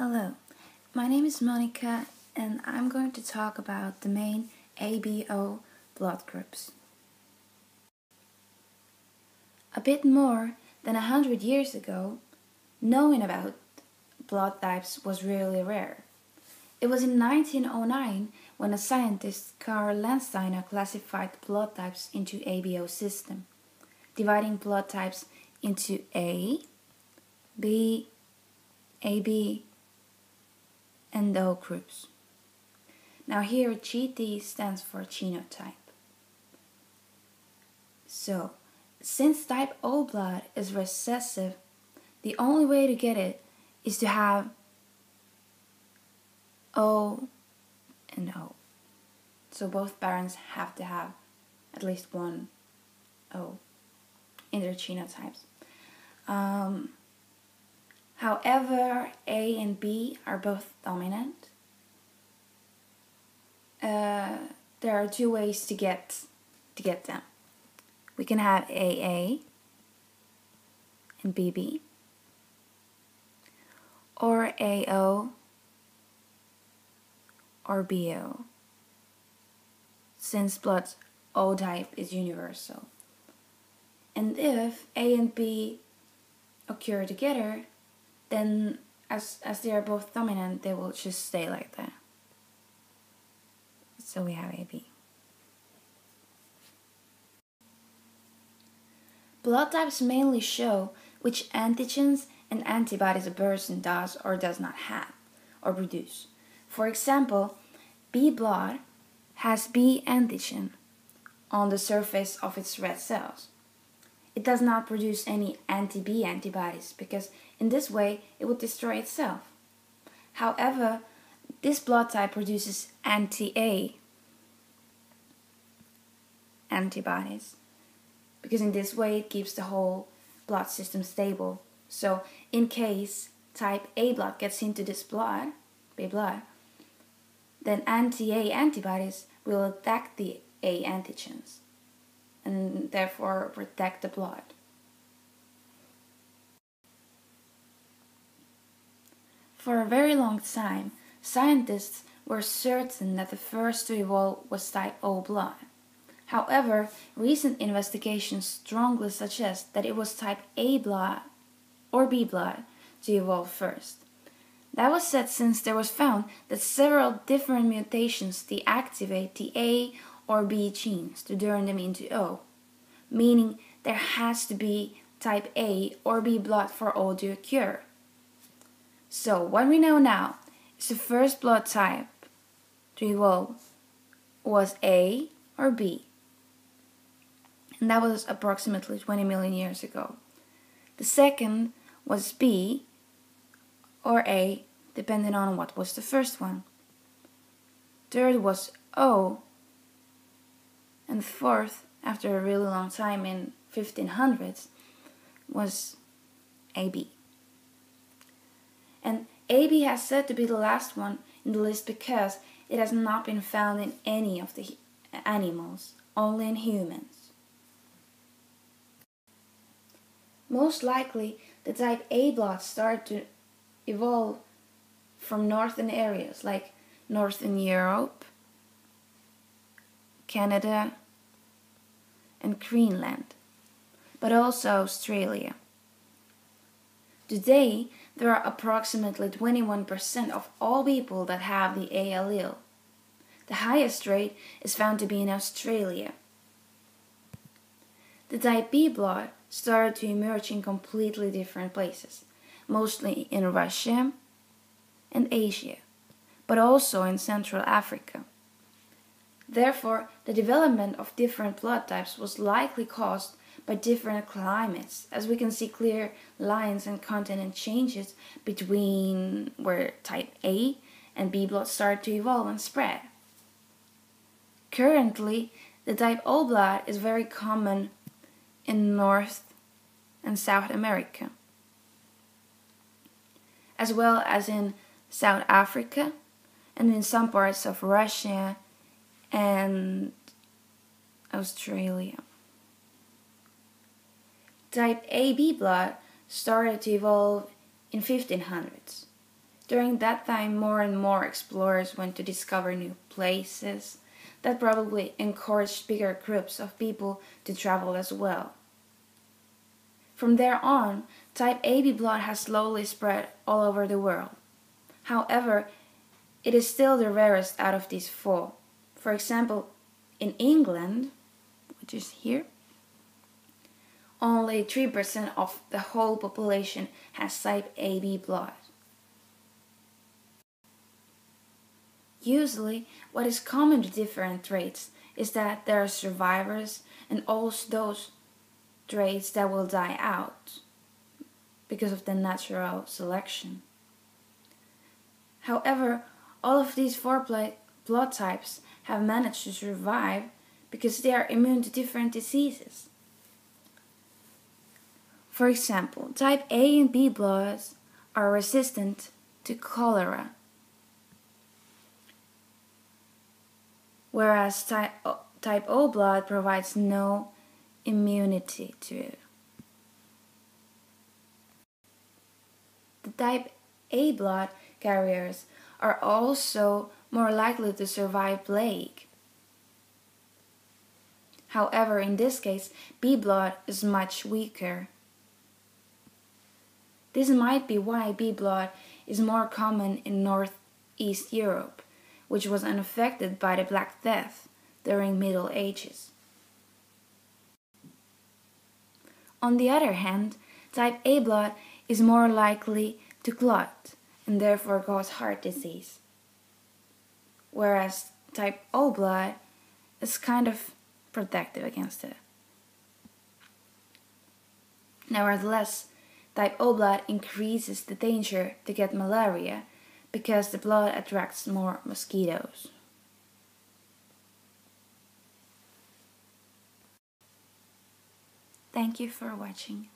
Hello, my name is Monika and I'm going to talk about the main ABO blood groups. A bit more than 100 years ago, knowing about blood types was really rare. It was in 1909 when a scientist, Carl Landsteiner, classified blood types into ABO system, dividing blood types into A, B, AB, and O groups. Now here GT stands for genotype. So, since type O blood is recessive, the only way to get it is to have O and O. So both parents have to have at least one O in their genotypes. However, A and B are both dominant. There are two ways to get them. We can have AA and BB, or AO or BO, since blood O type is universal. And if A and B occur together, then as they are both dominant, they will just stay like that. So we have AB. Blood types mainly show which antigens and antibodies a person does or does not have or produce. For example, B blood has B antigen on the surface of its red cells. It does not produce any anti-B antibodies because in this way it would destroy itself. However, this blood type produces anti-A antibodies because in this way it keeps the whole blood system stable. So in case type A blood gets into this blood, B blood, then anti-A antibodies will attack the A antigens and therefore protect the blood. For a very long time, scientists were certain that the first to evolve was type O blood. However, recent investigations strongly suggest that it was type A blood or B blood to evolve first. That was said since there was found that several different mutations deactivate the A or B genes to turn them into O, meaning there has to be type A or B blood for O to occur. So what we know now is the first blood type to evolve was A or B, and that was approximately 20 million years ago. The second was B or A, depending on what was the first one. Third was O, and fourth, after a really long time in 1500s, was AB. And AB has said to be the last one in the list because it has not been found in any of the animals, only in humans. Most likely, the type A blood started to evolve from northern areas like Northern Europe, Canada, and Greenland, but also Australia. Today, there are approximately 21% of all people that have the A allele. The highest rate is found to be in Australia. The type B blood started to emerge in completely different places, mostly in Russia and Asia, but also in Central Africa. Therefore, the development of different blood types was likely caused by different climates, as we can see clear lines and continent changes between where type A and B blood started to evolve and spread. Currently, the type O blood is very common in North and South America, as well as in South Africa and in some parts of Russia and Australia. Type AB blood started to evolve in 1500s. During that time, more and more explorers went to discover new places. That probably encouraged bigger groups of people to travel as well. From there on, type AB blood has slowly spread all over the world. However, it is still the rarest out of these four. For example, in England, which is here, only 3% of the whole population has type AB blood. Usually, what is common to different traits is that there are survivors and also those traits that will die out because of the natural selection. However, all of these four blood types have managed to survive because they are immune to different diseases. For example, type A and B bloods are resistant to cholera, whereas type O blood provides no immunity to it. The type A blood carriers are also more likely to survive plague. However, in this case, B blood is much weaker. This might be why B blood is more common in Northeast Europe, which was unaffected by the Black Death during Middle Ages. On the other hand, type A blood is more likely to clot and therefore cause heart disease, whereas type O blood is kind of protective against it. Nevertheless, type O blood increases the danger to get malaria because the blood attracts more mosquitoes. Thank you for watching.